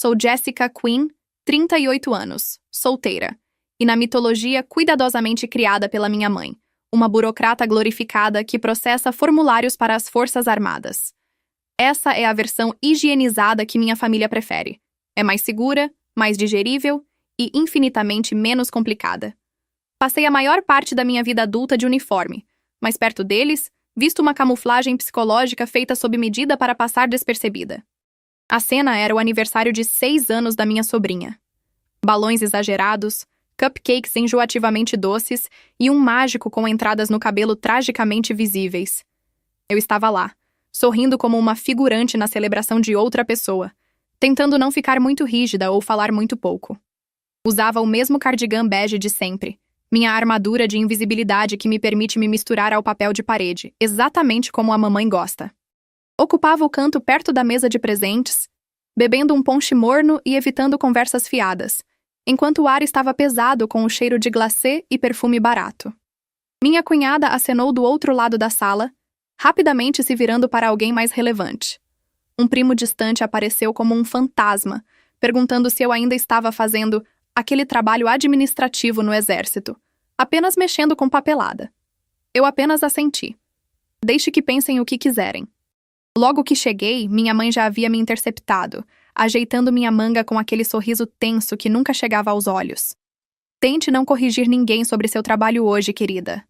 Sou Jessica Quinn, 38 anos, solteira, e na mitologia cuidadosamente criada pela minha mãe, uma burocrata glorificada que processa formulários para as Forças Armadas. Essa é a versão higienizada que minha família prefere. É mais segura, mais digerível e infinitamente menos complicada. Passei a maior parte da minha vida adulta de uniforme, mas perto deles, visto uma camuflagem psicológica feita sob medida para passar despercebida. A cena era o aniversário de 6 anos da minha sobrinha. Balões exagerados, cupcakes enjoativamente doces e um mágico com entradas no cabelo tragicamente visíveis. Eu estava lá, sorrindo como uma figurante na celebração de outra pessoa, tentando não ficar muito rígida ou falar muito pouco. Usava o mesmo cardigan bege de sempre, minha armadura de invisibilidade que me permite me misturar ao papel de parede, exatamente como a mamãe gosta. Ocupava o canto perto da mesa de presentes, bebendo um ponche morno e evitando conversas fiadas, enquanto o ar estava pesado com o cheiro de glacê e perfume barato. Minha cunhada acenou do outro lado da sala, rapidamente se virando para alguém mais relevante. Um primo distante apareceu como um fantasma, perguntando se eu ainda estava fazendo aquele trabalho administrativo no exército, apenas mexendo com papelada. Eu apenas assenti. Deixe que pensem o que quiserem. Logo que cheguei, minha mãe já havia me interceptado, ajeitando minha manga com aquele sorriso tenso que nunca chegava aos olhos. Tente não corrigir ninguém sobre seu trabalho hoje, querida.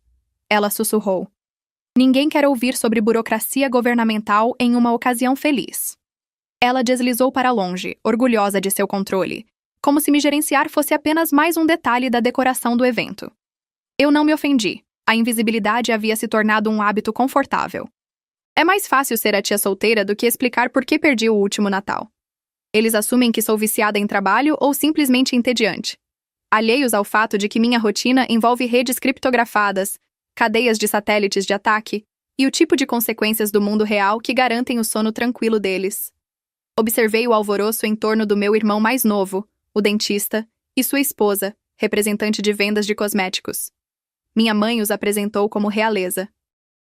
Ela sussurrou. Ninguém quer ouvir sobre burocracia governamental em uma ocasião feliz. Ela deslizou para longe, orgulhosa de seu controle, como se me gerenciar fosse apenas mais um detalhe da decoração do evento. Eu não me ofendi. A invisibilidade havia se tornado um hábito confortável. É mais fácil ser a tia solteira do que explicar por que perdi o último Natal. Eles assumem que sou viciada em trabalho ou simplesmente entediante, alheios ao fato de que minha rotina envolve redes criptografadas, cadeias de satélites de ataque e o tipo de consequências do mundo real que garantem o sono tranquilo deles. Observei o alvoroço em torno do meu irmão mais novo, o dentista, e sua esposa, representante de vendas de cosméticos. Minha mãe os apresentou como realeza.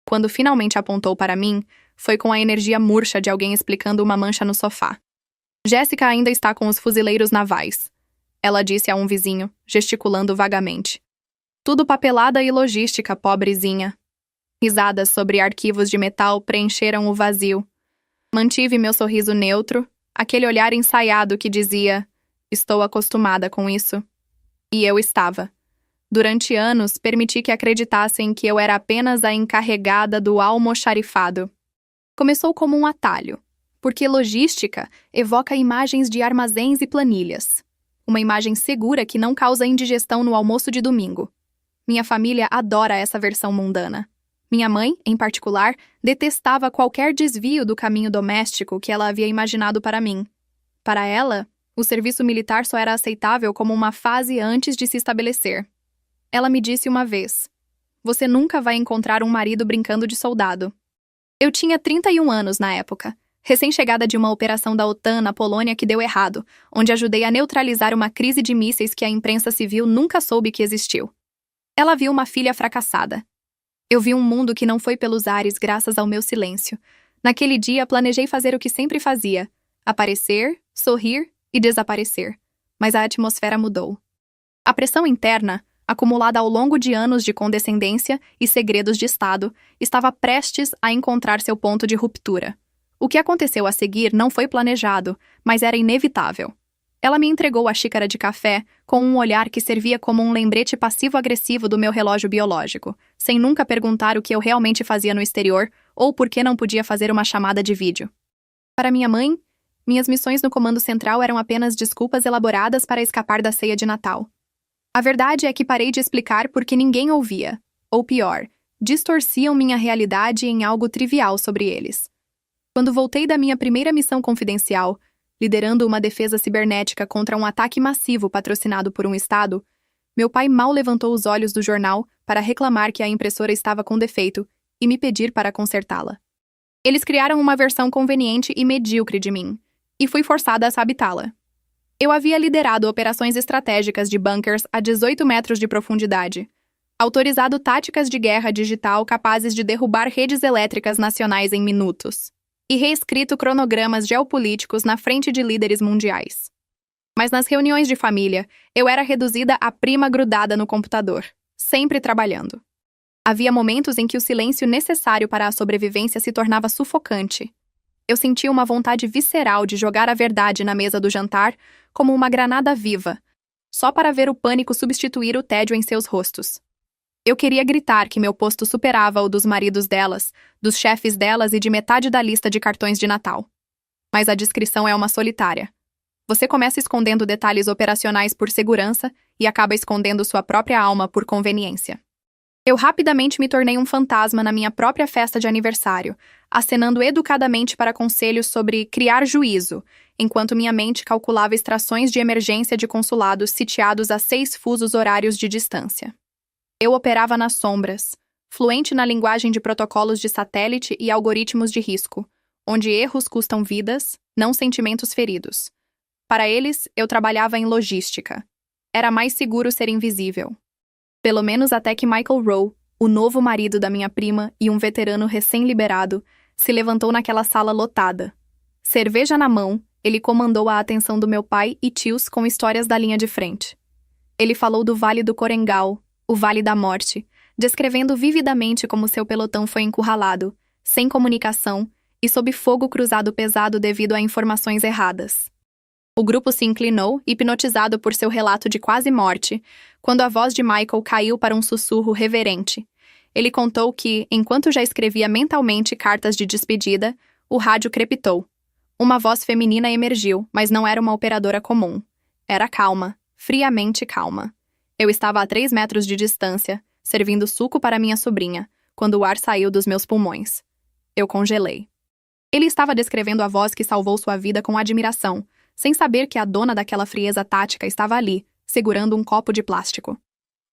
Quando finalmente apontou para mim, foi com a energia murcha de alguém explicando uma mancha no sofá. Jéssica ainda está com os fuzileiros navais, ela disse a um vizinho, gesticulando vagamente. Tudo papelada e logística, pobrezinha. Risadas sobre arquivos de metal preencheram o vazio. Mantive meu sorriso neutro, aquele olhar ensaiado que dizia: estou acostumada com isso. E eu estava. Durante anos, permiti que acreditassem que eu era apenas a encarregada do almoxarifado. Começou como um atalho, porque logística evoca imagens de armazéns e planilhas. Uma imagem segura que não causa indigestão no almoço de domingo. Minha família adora essa versão mundana. Minha mãe, em particular, detestava qualquer desvio do caminho doméstico que ela havia imaginado para mim. Para ela, o serviço militar só era aceitável como uma fase antes de se estabelecer. Ela me disse uma vez: você nunca vai encontrar um marido brincando de soldado. Eu tinha 31 anos na época, recém-chegada de uma operação da OTAN na Polônia que deu errado, onde ajudei a neutralizar uma crise de mísseis que a imprensa civil nunca soube que existiu. Ela viu uma filha fracassada. Eu vi um mundo que não foi pelos ares graças ao meu silêncio. Naquele dia, planejei fazer o que sempre fazia: aparecer, sorrir e desaparecer. Mas a atmosfera mudou. A pressão interna, acumulada ao longo de anos de condescendência e segredos de Estado, estava prestes a encontrar seu ponto de ruptura. O que aconteceu a seguir não foi planejado, mas era inevitável. Ela me entregou a xícara de café com um olhar que servia como um lembrete passivo-agressivo do meu relógio biológico, sem nunca perguntar o que eu realmente fazia no exterior ou por que não podia fazer uma chamada de vídeo. Para minha mãe, minhas missões no Comando Central eram apenas desculpas elaboradas para escapar da ceia de Natal. A verdade é que parei de explicar porque ninguém ouvia, ou pior, distorciam minha realidade em algo trivial sobre eles. Quando voltei da minha primeira missão confidencial, liderando uma defesa cibernética contra um ataque massivo patrocinado por um Estado, meu pai mal levantou os olhos do jornal para reclamar que a impressora estava com defeito e me pedir para consertá-la. Eles criaram uma versão conveniente e medíocre de mim, e fui forçada a sabotá-la. Eu havia liderado operações estratégicas de bunkers a 18 metros de profundidade, autorizado táticas de guerra digital capazes de derrubar redes elétricas nacionais em minutos, e reescrito cronogramas geopolíticos na frente de líderes mundiais. Mas nas reuniões de família, eu era reduzida à prima grudada no computador, sempre trabalhando. Havia momentos em que o silêncio necessário para a sobrevivência se tornava sufocante. Eu sentia uma vontade visceral de jogar a verdade na mesa do jantar como uma granada viva, só para ver o pânico substituir o tédio em seus rostos. Eu queria gritar que meu posto superava o dos maridos delas, dos chefes delas e de metade da lista de cartões de Natal. Mas a discrição é uma solitária. Você começa escondendo detalhes operacionais por segurança e acaba escondendo sua própria alma por conveniência. Eu rapidamente me tornei um fantasma na minha própria festa de aniversário, acenando educadamente para conselhos sobre criar juízo, enquanto minha mente calculava extrações de emergência de consulados sitiados a 6 fusos horários de distância. Eu operava nas sombras, fluente na linguagem de protocolos de satélite e algoritmos de risco, onde erros custam vidas, não sentimentos feridos. Para eles, eu trabalhava em logística. Era mais seguro ser invisível. Pelo menos até que Michael Rowe, o novo marido da minha prima e um veterano recém-liberado, se levantou naquela sala lotada. Cerveja na mão, ele comandou a atenção do meu pai e tios com histórias da linha de frente. Ele falou do Vale do Corengal, o Vale da Morte, descrevendo vividamente como seu pelotão foi encurralado, sem comunicação e sob fogo cruzado pesado devido a informações erradas. O grupo se inclinou, hipnotizado por seu relato de quase morte, quando a voz de Michael caiu para um sussurro reverente. Ele contou que, enquanto já escrevia mentalmente cartas de despedida, o rádio crepitou. Uma voz feminina emergiu, mas não era uma operadora comum. Era calma, friamente calma. Eu estava a 3 metros de distância, servindo suco para minha sobrinha, quando o ar saiu dos meus pulmões. Eu congelei. Ele estava descrevendo a voz que salvou sua vida com admiração, sem saber que a dona daquela frieza tática estava ali, segurando um copo de plástico.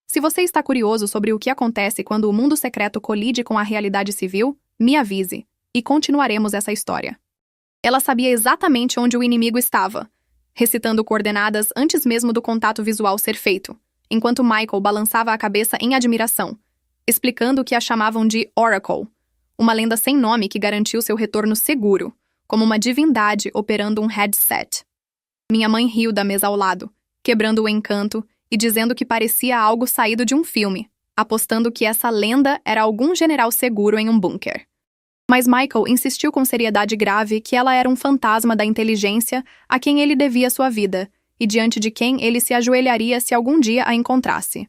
Se você está curioso sobre o que acontece quando o mundo secreto colide com a realidade civil, me avise, e continuaremos essa história. Ela sabia exatamente onde o inimigo estava, recitando coordenadas antes mesmo do contato visual ser feito, enquanto Michael balançava a cabeça em admiração, explicando o que a chamavam de Oracle, uma lenda sem nome que garantiu seu retorno seguro, como uma divindade operando um headset. Minha mãe riu da mesa ao lado, quebrando o encanto e dizendo que parecia algo saído de um filme, apostando que essa lenda era algum general seguro em um bunker. Mas Michael insistiu com seriedade grave que ela era um fantasma da inteligência a quem ele devia sua vida e diante de quem ele se ajoelharia se algum dia a encontrasse.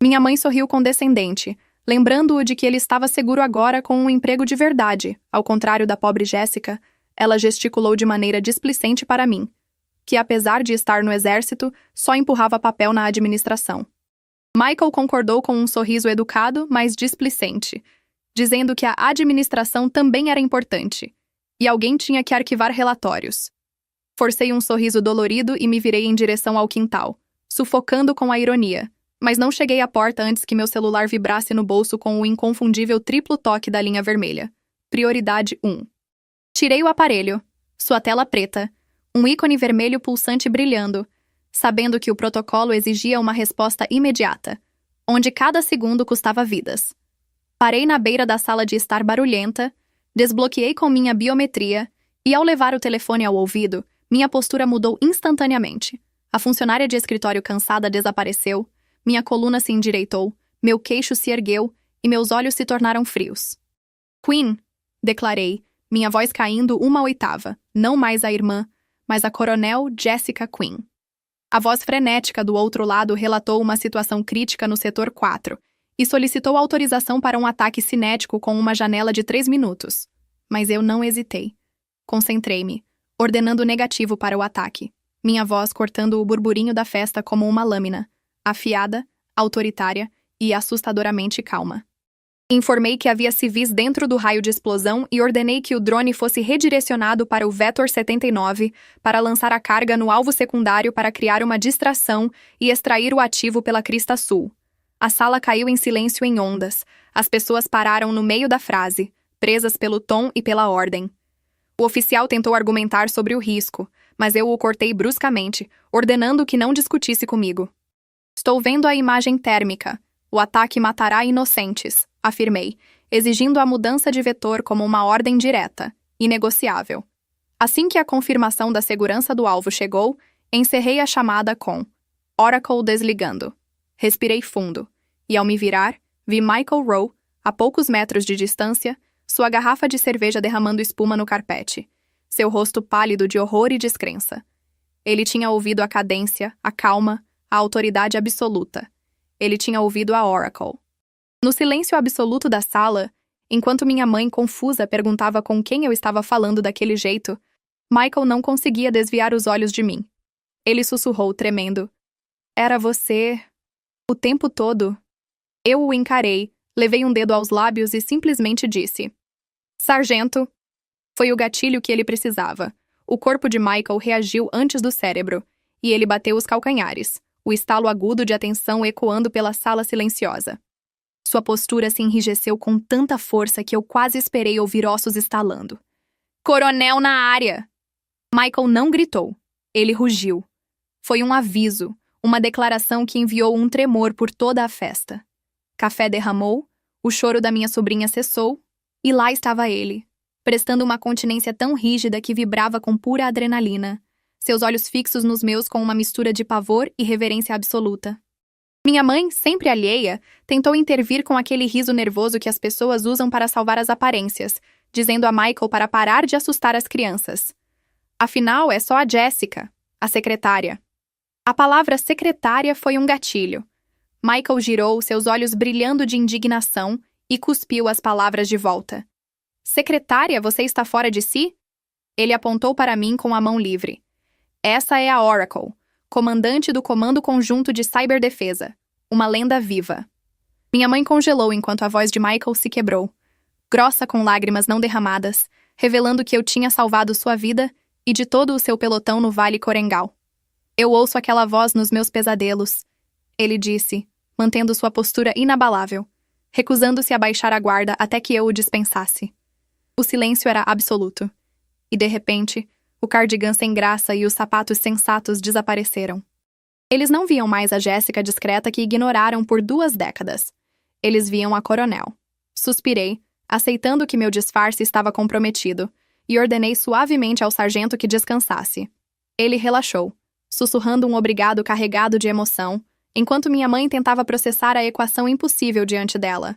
Minha mãe sorriu condescendente, lembrando-o de que ele estava seguro agora com um emprego de verdade. Ao contrário da pobre Jéssica, ela gesticulou de maneira displicente para mim, que apesar de estar no exército, só empurrava papel na administração. Michael concordou com um sorriso educado, mas displicente, dizendo que a administração também era importante, e alguém tinha que arquivar relatórios. Forcei um sorriso dolorido e me virei em direção ao quintal, sufocando com a ironia, mas não cheguei à porta antes que meu celular vibrasse no bolso com o inconfundível triplo toque da linha vermelha. Prioridade 1. Tirei o aparelho, sua tela preta, um ícone vermelho pulsante brilhando, sabendo que o protocolo exigia uma resposta imediata, onde cada segundo custava vidas. Parei na beira da sala de estar barulhenta, desbloqueei com minha biometria e, ao levar o telefone ao ouvido, minha postura mudou instantaneamente. A funcionária de escritório cansada desapareceu, minha coluna se endireitou, meu queixo se ergueu e meus olhos se tornaram frios. Queen, declarei, minha voz caindo 1/8, não mais a irmã, mas a coronel Jessica Queen. A voz frenética do outro lado relatou uma situação crítica no setor 4 e solicitou autorização para um ataque cinético com uma janela de 3 minutos. Mas eu não hesitei. Concentrei-me, ordenando negativo para o ataque, minha voz cortando o burburinho da festa como uma lâmina, afiada, autoritária e assustadoramente calma. Informei que havia civis dentro do raio de explosão e ordenei que o drone fosse redirecionado para o Vector 79 para lançar a carga no alvo secundário para criar uma distração e extrair o ativo pela crista sul. A sala caiu em silêncio em ondas. As pessoas pararam no meio da frase, presas pelo tom e pela ordem. O oficial tentou argumentar sobre o risco, mas eu o cortei bruscamente, ordenando que não discutisse comigo. Estou vendo a imagem térmica. O ataque matará inocentes, afirmei, exigindo a mudança de vetor como uma ordem direta, inegociável. Assim que a confirmação da segurança do alvo chegou, Encerrei a chamada com Oracle desligando. Respirei fundo, e ao me virar, vi Michael Rowe, a poucos metros de distância, sua garrafa de cerveja derramando espuma no carpete, seu rosto pálido de horror e descrença. Ele tinha ouvido a cadência, a calma, a autoridade absoluta. Ele tinha ouvido a Oracle. No silêncio absoluto da sala, enquanto minha mãe, confusa, perguntava com quem eu estava falando daquele jeito, Michael não conseguia desviar os olhos de mim. Ele sussurrou, tremendo. Era você... o tempo todo. Eu o encarei, levei um dedo aos lábios e simplesmente disse: Sargento. Foi o gatilho que ele precisava. O corpo de Michael reagiu antes do cérebro, e ele bateu os calcanhares, o estalo agudo de atenção ecoando pela sala silenciosa. Sua postura se enrijeceu com tanta força que eu quase esperei ouvir ossos estalando. Coronel na área! Michael não gritou. Ele rugiu. Foi um aviso, uma declaração que enviou um tremor por toda a festa. Café derramou, o choro da minha sobrinha cessou, e lá estava ele, prestando uma continência tão rígida que vibrava com pura adrenalina, seus olhos fixos nos meus com uma mistura de pavor e reverência absoluta. Minha mãe, sempre alheia, tentou intervir com aquele riso nervoso que as pessoas usam para salvar as aparências, dizendo a Michael para parar de assustar as crianças. Afinal, é só a Jessica, a secretária. A palavra secretária foi um gatilho. Michael girou, seus olhos brilhando de indignação, e cuspiu as palavras de volta. Secretária, você está fora de si? Ele apontou para mim com a mão livre. Essa é a Oracle, comandante do Comando Conjunto de Cyberdefesa, uma lenda viva. Minha mãe congelou enquanto a voz de Michael se quebrou, grossa com lágrimas não derramadas, revelando que eu tinha salvado sua vida e de todo o seu pelotão no Vale Corengal. Eu ouço aquela voz nos meus pesadelos, ele disse, mantendo sua postura inabalável, recusando-se a baixar a guarda até que eu o dispensasse. O silêncio era absoluto. E, de repente, o cardigan sem graça e os sapatos sensatos desapareceram. Eles não viam mais a Jéssica discreta que ignoraram por 2 décadas. Eles viam a coronel. Suspirei, aceitando que meu disfarce estava comprometido, e ordenei suavemente ao sargento que descansasse. Ele relaxou, sussurrando um obrigado carregado de emoção, enquanto minha mãe tentava processar a equação impossível diante dela.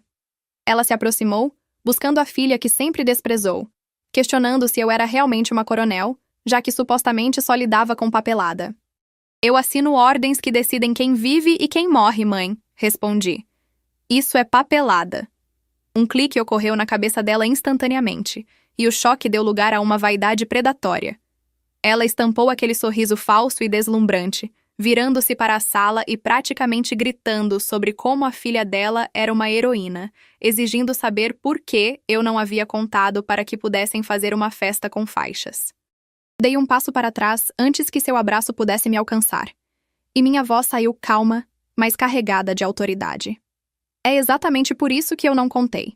Ela se aproximou, buscando a filha que sempre desprezou, questionando se eu era realmente uma coronel, já que supostamente só lidava com papelada. Eu assino ordens que decidem quem vive e quem morre, mãe, respondi. Isso é papelada. Um clique ocorreu na cabeça dela instantaneamente, e o choque deu lugar a uma vaidade predatória. Ela estampou aquele sorriso falso e deslumbrante, virando-se para a sala e praticamente gritando sobre como a filha dela era uma heroína, exigindo saber por que eu não havia contado para que pudessem fazer uma festa com faixas. Dei um passo para trás antes que seu abraço pudesse me alcançar, e minha voz saiu calma, mas carregada de autoridade. É exatamente por isso que eu não contei.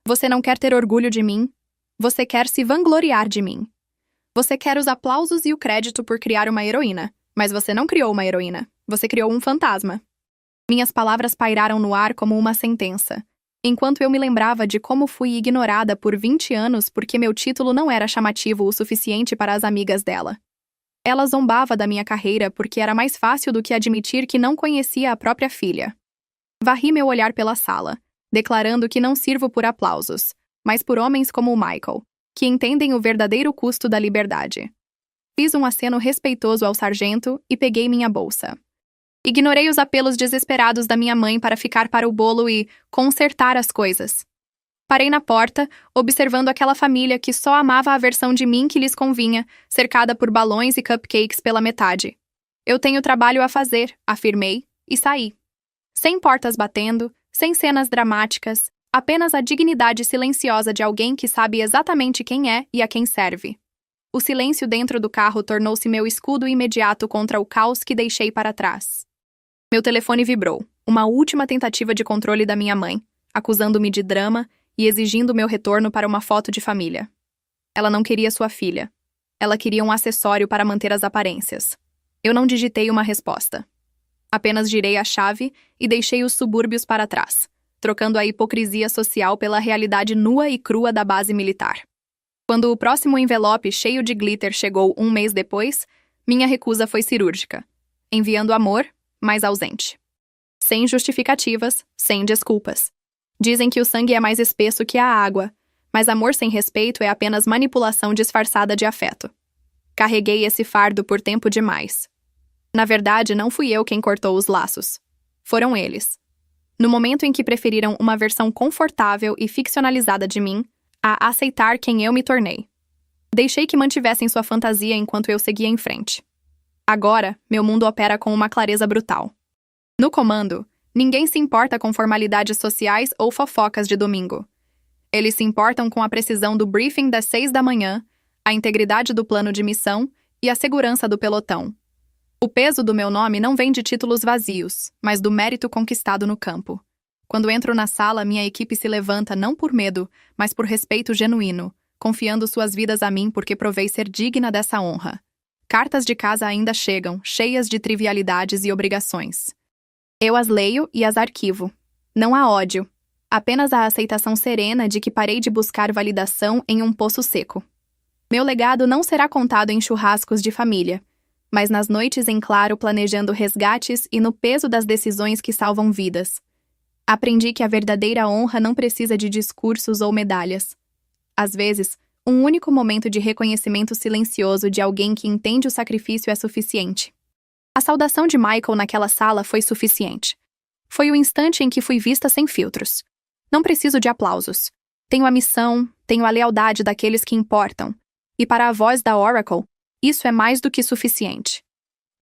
Você não quer ter orgulho de mim, você quer se vangloriar de mim. Você quer os aplausos e o crédito por criar uma heroína, mas você não criou uma heroína, você criou um fantasma. Minhas palavras pairaram no ar como uma sentença, enquanto eu me lembrava de como fui ignorada por 20 anos porque meu título não era chamativo o suficiente para as amigas dela. Ela zombava da minha carreira porque era mais fácil do que admitir que não conhecia a própria filha. Varri meu olhar pela sala, declarando que não sirvo por aplausos, mas por homens como o Michael, que entendem o verdadeiro custo da liberdade. Fiz um aceno respeitoso ao sargento e peguei minha bolsa. Ignorei os apelos desesperados da minha mãe para ficar para o bolo e consertar as coisas. Parei na porta, observando aquela família que só amava a versão de mim que lhes convinha, cercada por balões e cupcakes pela metade. Eu tenho trabalho a fazer, afirmei, e saí. Sem portas batendo, sem cenas dramáticas, apenas a dignidade silenciosa de alguém que sabe exatamente quem é e a quem serve. O silêncio dentro do carro tornou-se meu escudo imediato contra o caos que deixei para trás. Meu telefone vibrou, uma última tentativa de controle da minha mãe, acusando-me de drama e exigindo meu retorno para uma foto de família. Ela não queria sua filha. Ela queria um acessório para manter as aparências. Eu não digitei uma resposta. Apenas girei a chave e deixei os subúrbios para trás, trocando a hipocrisia social pela realidade nua e crua da base militar. Quando o próximo envelope cheio de glitter chegou 1 mês depois, Minha recusa foi cirúrgica, enviando amor, mas ausente. Sem justificativas, sem desculpas. Dizem que o sangue é mais espesso que a água, mas amor sem respeito é apenas manipulação disfarçada de afeto. Carreguei esse fardo por tempo demais. Na verdade, não fui eu quem cortou os laços. Foram eles. No momento em que preferiram uma versão confortável e ficcionalizada de mim, a aceitar quem eu me tornei. Deixei que mantivessem sua fantasia enquanto eu seguia em frente. Agora, meu mundo opera com uma clareza brutal. No comando, ninguém se importa com formalidades sociais ou fofocas de domingo. Eles se importam com a precisão do briefing das 6 da manhã, a integridade do plano de missão e a segurança do pelotão. O peso do meu nome não vem de títulos vazios, mas do mérito conquistado no campo. Quando entro na sala, minha equipe se levanta não por medo, mas por respeito genuíno, confiando suas vidas a mim porque provei ser digna dessa honra. Cartas de casa ainda chegam, cheias de trivialidades e obrigações. Eu as leio e as arquivo. Não há ódio, apenas a aceitação serena de que parei de buscar validação em um poço seco. Meu legado não será contado em churrascos de família, mas nas noites em claro planejando resgates e no peso das decisões que salvam vidas. Aprendi que a verdadeira honra não precisa de discursos ou medalhas. Às vezes, um único momento de reconhecimento silencioso de alguém que entende o sacrifício é suficiente. A saudação de Michael naquela sala foi suficiente. Foi o instante em que fui vista sem filtros. Não preciso de aplausos. Tenho a missão, tenho a lealdade daqueles que importam. E para a voz da Oracle, isso é mais do que suficiente.